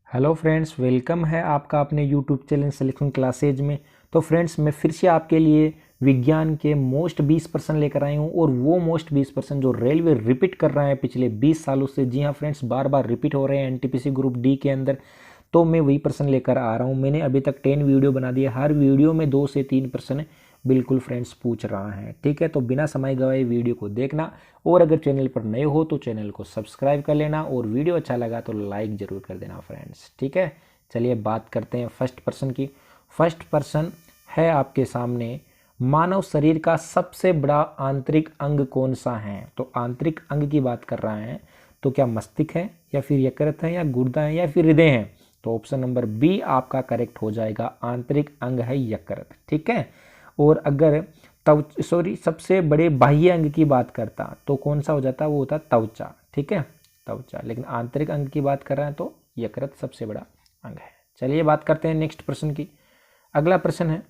Hello friends, welcome है आपका अपने यूट्यूब चैनल सिलेक्शन क्लासेज में। तो फ्रेंड्स, मैं फिर से आपके लिए विज्ञान के मोस्ट 20% लेकर आई हूँ, और वो मोस्ट 20% जो रेलवे रिपीट कर रहा है पिछले 20 सालों से। जी हाँ फ्रेंड्स, बार बार रिपीट हो रहे हैं एनटीपीसी ग्रुप डी के अंदर। तो मैं वही प्रश्न लेकर आ रहा हूँ। मैंने अभी तक 10 वीडियो बना दिए, हर वीडियो में 2 से 3 प्रश्न बिल्कुल फ्रेंड्स पूछ रहा है। ठीक है, तो बिना समय गवाए वीडियो को देखना, और अगर चैनल पर नए हो तो चैनल को सब्सक्राइब कर लेना, और वीडियो अच्छा लगा तो लाइक ज़रूर कर देना फ्रेंड्स। ठीक है, चलिए बात करते हैं फर्स्ट पर्सन की। फर्स्ट पर्सन है आपके सामने, मानव शरीर का सबसे बड़ा आंतरिक अंग कौन सा है? तो आंतरिक अंग की बात कर रहा है, तो क्या मस्तिष्क है, या फिर यकृत है, या गुर्दा है, या फिर हृदय है? तो ऑप्शन नंबर बी आपका करेक्ट हो जाएगा, आंतरिक अंग है यकृत। ठीक है, और अगर सबसे बड़े बाह्य अंग की बात करता तो कौन सा हो जाता? वो होता त्वचा। ठीक है, त्वचा। लेकिन आंतरिक अंग की बात कर रहे हैं तो यकृत सबसे बड़ा अंग है। चलिए बात करते हैं नेक्स्ट प्रश्न की। अगला प्रश्न है,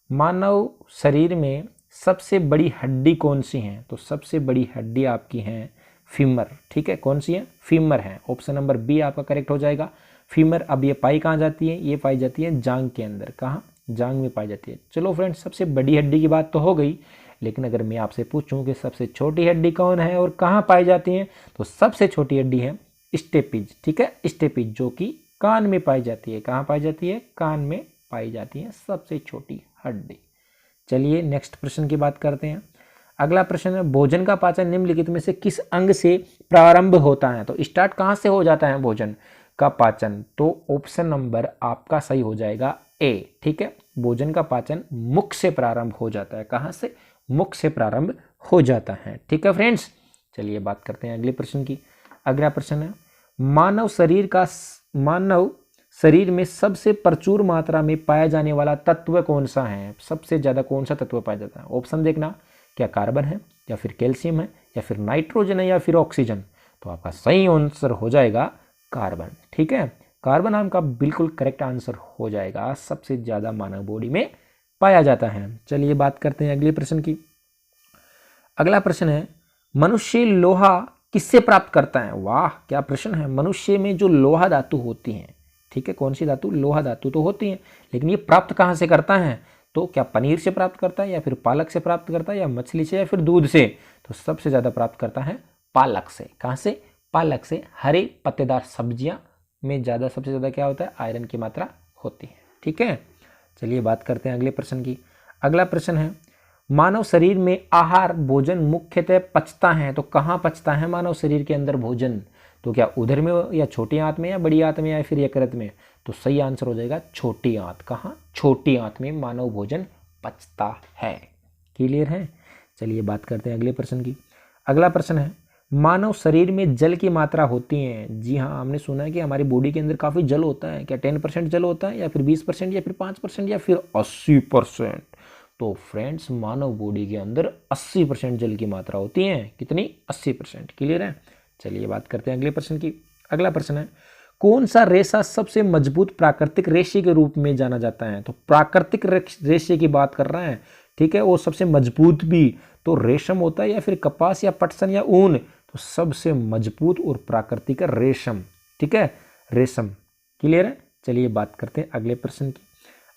मानव शरीर में सबसे बड़ी हड्डी कौन सी है? तो सबसे बड़ी हड्डी आपकी है फीमर। ठीक है, कौन सी है? फीमर है। ऑप्शन नंबर बी आपका करेक्ट हो जाएगा, फीमर। अब ये पाई कहाँ जाती है? ये पाई जाती है जांग के अंदर। कहाँ? जांग में पाई जाती है। चलो फ्रेंड्स, सबसे बड़ी हड्डी की बात तो हो गई, लेकिन अगर मैं आपसे पूछूं कि सबसे छोटी हड्डी कौन है और कहाँ पाई जाती है, तो सबसे छोटी हड्डी है स्टेपिज। ठीक है, स्टेपिज, जो कि कान में पाई जाती है। कहाँ पाई जाती है? कान में पाई जाती है सबसे छोटी हड्डी। चलिए नेक्स्ट प्रश्न की बात करते हैं। अगला प्रश्न है, भोजन का पाचन निम्नलिखित में से किस अंग से प्रारंभ होता है? तो स्टार्ट कहाँ से हो जाता है भोजन का पाचन? तो ऑप्शन नंबर आपका सही हो जाएगा ए। ठीक है, भोजन का पाचन मुख से प्रारंभ हो जाता है। कहाँ से? मुख से प्रारंभ हो जाता है। ठीक है फ्रेंड्स, चलिए बात करते हैं अगले प्रश्न की। अगला प्रश्न है, मानव शरीर में सबसे प्रचुर मात्रा में पाया जाने वाला तत्व कौन सा है? सबसे ज्यादा कौन सा तत्व पाया जाता है? ऑप्शन देखना, क्या कार्बन है, या फिर कैल्शियम है, या फिर नाइट्रोजन है, या फिर ऑक्सीजन? तो आपका सही आंसर हो जाएगा कार्बन। ठीक है, कार्बन आपका बिल्कुल करेक्ट आंसर हो जाएगा, सबसे ज्यादा मानव बॉडी में पाया जाता है। चलिए बात करते हैं अगले प्रश्न की। अगला प्रश्न है, मनुष्य लोहा किससे प्राप्त करता है? वाह, क्या प्रश्न है। मनुष्य में जो लोहा धातु होती है, ठीक है, कौन सी धातु? लोहा धातु तो होती है, लेकिन ये प्राप्त कहाँ से करता है? तो क्या पनीर से प्राप्त करता है, या फिर पालक से प्राप्त करता है, या मछली से, या फिर दूध से? तो सबसे ज्यादा प्राप्त करता है पालक से। कहाँ से? पालक से। हरे पत्तेदार सब्जियां में ज्यादा, सबसे ज्यादा क्या होता है? आयरन की मात्रा होती है। ठीक है, चलिए बात करते हैं अगले प्रश्न की। अगला प्रश्न है, मानव शरीर में आहार भोजन मुख्यतः पचता है, तो कहाँ पचता है मानव शरीर के अंदर भोजन? तो क्या उधर में, या छोटी आंत में, या बड़ी आंत में, या फिर यकृत में? तो सही आंसर हो जाएगा छोटी आंत। कहाँ? छोटी आंत में मानव भोजन पचता है। क्लियर है? चलिए बात करते हैं अगले प्रश्न की। अगला प्रश्न है, मानव शरीर में जल की मात्रा होती है। जी हाँ, हमने सुना है कि हमारी बॉडी के अंदर काफी जल होता है। क्या 10% जल होता है, या फिर 20%, या फिर 5%, या फिर 80%? तो फ्रेंड्स, मानव बॉडी के अंदर 80% जल की मात्रा होती है। कितनी? 80%। क्लियर है? चलिए बात करते हैं अगले प्रश्न की। अगला प्रश्न है, कौन सा रेशा सबसे मजबूत प्राकृतिक रेशे के रूप में जाना जाता है? तो प्राकृतिक रेशे की बात कर रहे हैं। ठीक है, वो सबसे मजबूत भी तो रेशम होता है, या फिर कपास, या पटसन, या ऊन? तो सबसे मजबूत और प्राकृतिक रेशम। ठीक है, रेशम। क्लियर है? चलिए बात करते हैं अगले प्रश्न की।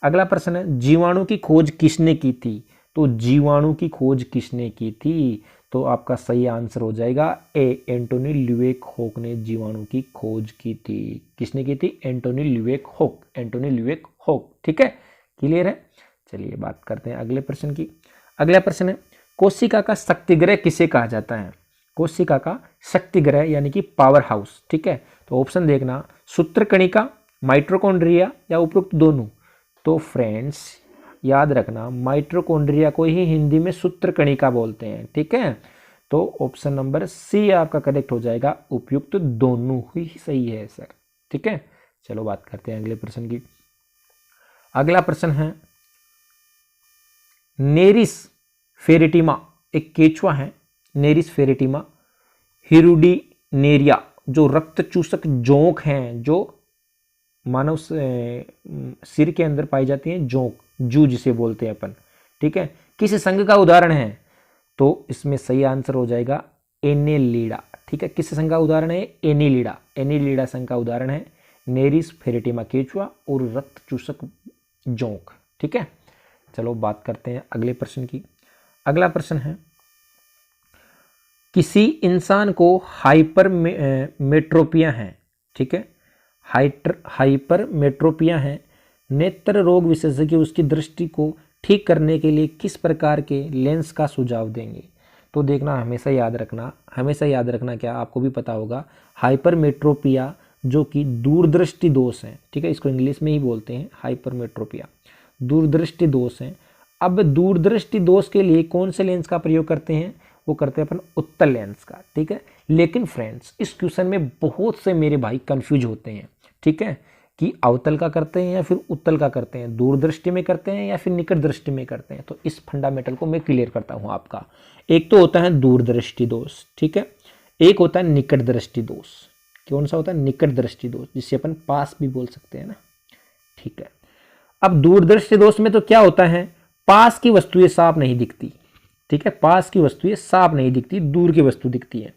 अगला प्रश्न है, जीवाणु की खोज किसने की थी? तो जीवाणु की खोज किसने की थी? तो आपका सही आंसर हो जाएगा ए, एंटोनी ल्यूवेक-हॉक ने जीवाणु की खोज की थी। किसने की थी? एंटोनी ल्यूवेक-हॉक। एंटोनी ल्यूवेक-हॉक। ठीक है, क्लियर है? चलिए बात करते हैं अगले प्रश्न की। अगला प्रश्न है, कोशिका का शक्तिग्रह किसे कहा जाता है? कोशिका का शक्तिग्रह यानी कि पावर हाउस। ठीक है, तो ऑप्शन देखना, सूत्रकणिका, माइटोकॉन्ड्रिया, या उपरोक्त दोनों? तो फ्रेंड्स याद रखना, माइटोकॉन्ड्रिया को ही हिंदी में सूत्रकणिका बोलते हैं। ठीक है, तो ऑप्शन नंबर सी आपका करेक्ट हो जाएगा, उपयुक्त दोनों ही सही है सर। ठीक है, चलो बात करते हैं अगले प्रश्न की। अगला प्रश्न है, नेरिस फेरेटिमा एक केचुआ है, नेरिस फेरेटिमा हिरुडिनेरिया, जो रक्त चूसक जोंक हैं, जो मानव सिर के अंदर पाई जाती है, जोंक, जू जिसे बोलते हैं अपन। ठीक है, किस संघ का उदाहरण है? तो इसमें सही आंसर हो जाएगा एनेलिडा। ठीक है, किस संघ का उदाहरण है? एनीलिडा। एनीलिडा संघ का उदाहरण है नेरिस फेरेटिमा केचुआ और रक्त चूसक जोंक। ठीक है, चलो बात करते हैं अगले प्रश्न की। अगला प्रश्न है, किसी इंसान को हाइपर मेट्रोपिया है, ठीक है, हाइपर मेट्रोपिया है, नेत्र रोग विशेषज्ञ उसकी दृष्टि को ठीक करने के लिए किस प्रकार के लेंस का सुझाव देंगे? तो देखना, हमेशा याद रखना क्या आपको भी पता होगा, हाइपर मेट्रोपिया जो कि दूरदृष्टि दोष है, ठीक है, इसको इंग्लिश में ही बोलते हैं हाइपर मेट्रोपिया, दूरदृष्टि दोष है। अब दूरदृष्टि दोष के लिए कौन से लेंस का प्रयोग करते हैं? वो करते हैं अपन उत्तल लेंस का, ठीक है। लेकिन फ्रेंड्स, इस क्वेश्चन में बहुत से मेरे भाई कंफ्यूज होते हैं, ठीक है, कि अवतल का करते हैं या फिर उत्तल का करते हैं, दूरदृष्टि में करते हैं या फिर निकट दृष्टि में करते हैं। तो इस फंडामेंटल को मैं क्लियर करता हूं आपका। एक तो होता है दूरदृष्टि दोष, ठीक है, एक होता है निकट दृष्टि दोष। कौन सा होता है? निकट दृष्टि दोष, जिसे अपन पास भी बोल सकते हैं ना, ठीक है। अब दूरदृष्टि दोष में तो क्या होता है, पास की वस्तुएं साफ नहीं दिखती, ठीक है, पास की वस्तुएं साफ नहीं दिखती, दूर की वस्तु दिखती है।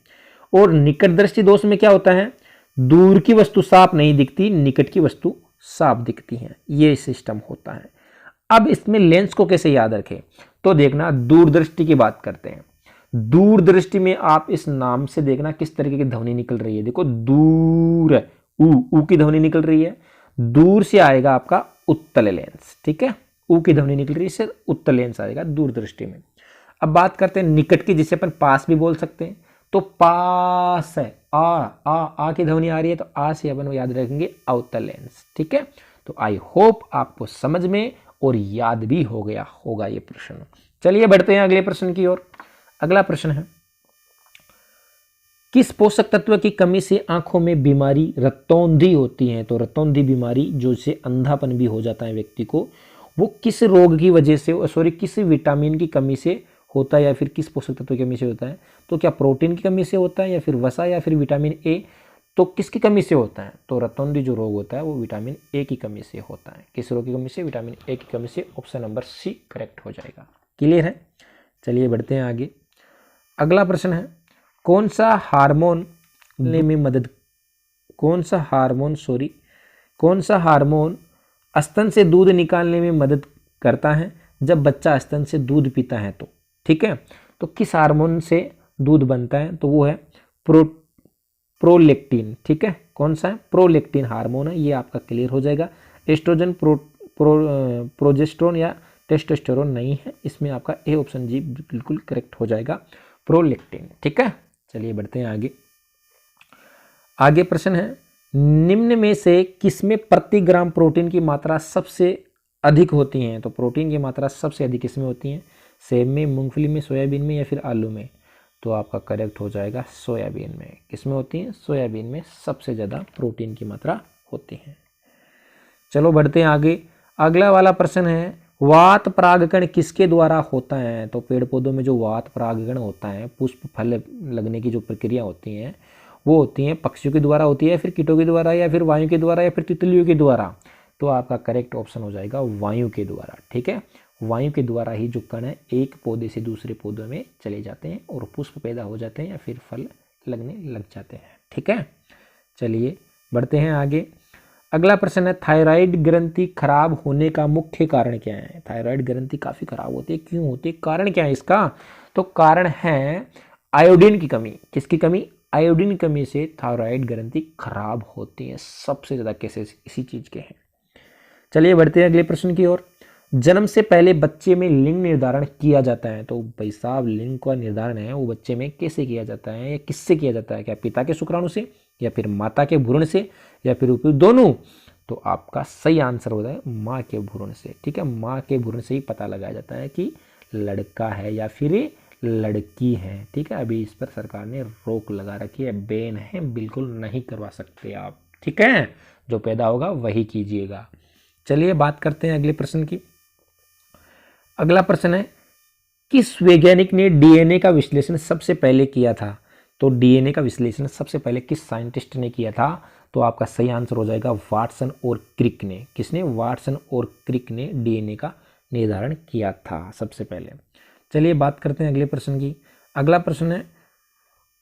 और निकट दृष्टि दोष में क्या होता है, दूर की वस्तु साफ नहीं दिखती, निकट की वस्तु साफ दिखती है। ये सिस्टम होता है। अब इसमें लेंस को कैसे याद रखें? तो देखना, दूरदृष्टि की बात करते हैं। दूरदृष्टि में आप इस नाम से देखना किस तरीके की ध्वनि निकल रही है। देखो, दूर, ऊ की ध्वनि निकल रही है, दूर से आएगा आपका उत्तल लेंस, ठीक है, ऊ की ध्वनि निकल रही है, इससे उत्तल लेंस आएगा दूरदृष्टि में। अब बात करते हैं निकट की, जिसे अपन पास भी बोल सकते हैं। तो पास है, आ की ध्वनि आ रही है, तो आ से अपन याद रखेंगे अवतल लेंस, ठीक है। तो आई होप आपको समझ में और याद भी हो गया होगा ये प्रश्न। चलिए बढ़ते हैं अगले प्रश्न की ओर। अगला प्रश्न है, किस पोषक तत्व की कमी से आंखों में बीमारी रक्तौंधी होती है? तो रक्तौंधी बीमारी, जो से अंधापन भी हो जाता है व्यक्ति को, वो किस रोग की वजह से, किस विटामिन की कमी से होता है या फिर किस पोषक तत्व की कमी से होता है? तो क्या प्रोटीन की कमी से होता है या फिर वसा या फिर विटामिन ए? तो किसकी कमी से होता है? तो रतौंधी जो रोग होता है वो विटामिन ए की कमी से होता है। किस रोग की कमी से? विटामिन ए की कमी से। ऑप्शन नंबर सी करेक्ट हो जाएगा। क्लियर है? चलिए बढ़ते हैं आगे। अगला प्रश्न है, कौन सा हार्मोन स्तन से दूध निकालने में मदद करता है जब बच्चा स्तन से दूध पीता है? तो ठीक है, तो किस हार्मोन से दूध बनता है? तो वो है प्रोलेक्टिन, ठीक है। कौन सा है? प्रोलेक्टिन हार्मोन है। ये आपका क्लियर हो जाएगा। एस्ट्रोजन, प्रोजेस्टेरोन या टेस्टोस्टेरोन नहीं है, इसमें आपका ए ऑप्शन जी बिल्कुल करेक्ट हो जाएगा, प्रोलेक्टिन, ठीक है। चलिए बढ़ते हैं आगे। आगे प्रश्न है, निम्न में से किसमें प्रति ग्राम प्रोटीन की मात्रा सबसे अधिक होती है? तो प्रोटीन की मात्रा सबसे अधिक किसमें होती है? सेब में, मूंगफली में, सोयाबीन में या फिर आलू में? तो आपका करेक्ट हो जाएगा सोयाबीन में। किसमें होती है? सोयाबीन में सबसे ज़्यादा प्रोटीन की मात्रा होती है। चलो बढ़ते हैं आगे। अगला वाला प्रश्न है, वात परागकण किसके द्वारा होता है? तो पेड़ पौधों में जो वात परागकण होता है, पुष्प फल लगने की जो प्रक्रिया होती है, वो होती है पक्षियों के द्वारा होती है, फिर कीटों के द्वारा या फिर वायु के द्वारा या फिर तितलियों के द्वारा? तो आपका करेक्ट ऑप्शन हो जाएगा वायु के द्वारा, ठीक है। वायु के द्वारा ही जो कण है एक पौधे से दूसरे पौधे में चले जाते हैं और पुष्प पैदा हो जाते हैं या फिर फल लगने लग जाते हैं, ठीक है। चलिए बढ़ते हैं आगे। अगला प्रश्न है, थायराइड ग्रंथि खराब होने का मुख्य कारण क्या है? थायराइड ग्रंथि काफ़ी खराब होती है, क्यों होती है, कारण क्या है इसका? तो कारण है आयोडीन की कमी। किसकी कमी? आयोडीन की कमी से थायराइड ग्रंथि खराब होती है। सबसे ज़्यादा केसेस इसी चीज़ के हैं। चलिए बढ़ते हैं अगले प्रश्न की ओर। जन्म से पहले बच्चे में लिंग निर्धारण किया जाता है? तो भाई साहब, लिंग का निर्धारण है वो बच्चे में कैसे किया जाता है या किससे किया जाता है? क्या पिता के शुक्राणु से या फिर माता के भ्रूण से या फिर दोनों? तो आपका सही आंसर होता है माँ के भ्रूण से, ठीक है। माँ के भ्रूण से ही पता लगाया जाता है कि लड़का है या फिर लड़की है, ठीक है। अभी इस पर सरकार ने रोक लगा रखी है, बैन है, बिल्कुल नहीं करवा सकते आप, ठीक है। जो पैदा होगा वही कीजिएगा। चलिए बात करते हैं अगले प्रश्न की। अगला प्रश्न है, किस वैज्ञानिक ने डीएनए का विश्लेषण सबसे पहले किया था? तो डीएनए का विश्लेषण सबसे पहले किस साइंटिस्ट ने किया था? तो आपका सही आंसर हो जाएगा वाटसन और क्रिक ने। किसने? वाटसन और क्रिक ने डीएनए का निर्धारण किया था सबसे पहले। चलिए बात करते हैं अगले प्रश्न की। अगला प्रश्न है,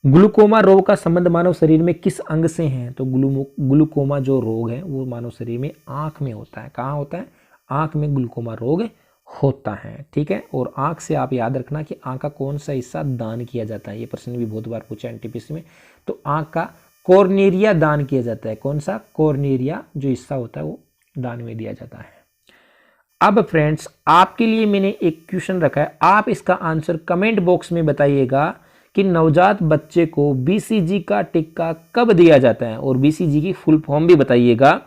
ग्लूकोमा रोग का संबंध मानव शरीर में किस अंग से है? तो ग्लूकोमा जो रोग है वो मानव शरीर में आंख में होता है। कहाँ होता है? आंख में ग्लूकोमा रोग होता है। ठीक है, और आंख से आप याद रखना कि आंख का कौन सा हिस्सा दान किया जाता है, ये प्रश्न भी बहुत बार पूछा एनटीपीसी में। तो आंख का कॉर्निरिया दान किया जाता है। कौन सा? कॉर्निरिया जो हिस्सा होता है वो दान में दिया जाता है। अब फ्रेंड्स आपके लिए मैंने एक क्वेश्चन रखा है, आप इसका आंसर कमेंट बॉक्स में बताइएगा कि नवजात बच्चे को बीसीजी का टीका कब दिया जाता है, और बीसीजी की फुल फॉर्म भी बताइएगा।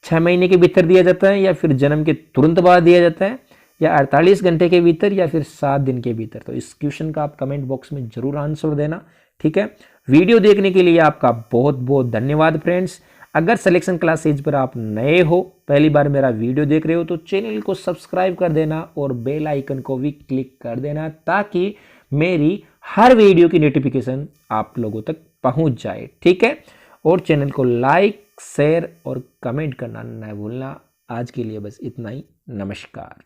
6 महीने के भीतर दिया जाता है, या फिर जन्म के तुरंत बाद दिया जाता है, या 48 घंटे के भीतर, या फिर 7 दिन के भीतर। तो इस क्वेश्चन का आप कमेंट बॉक्स में जरूर आंसर देना। ठीक है, वीडियो देखने के लिए आपका बहुत बहुत धन्यवाद फ्रेंड्स। अगर सिलेक्शन क्लासेज पर आप नए हो, पहली बार मेरा वीडियो देख रहे हो, तो चैनल को सब्सक्राइब कर देना और बेल आइकन को भी क्लिक कर देना, ताकि मेरी हर वीडियो की नोटिफिकेशन आप लोगों तक पहुंच जाए। ठीक है, और चैनल को लाइक, शेयर और कमेंट करना न भूलना। आज के लिए बस इतना ही। नमस्कार।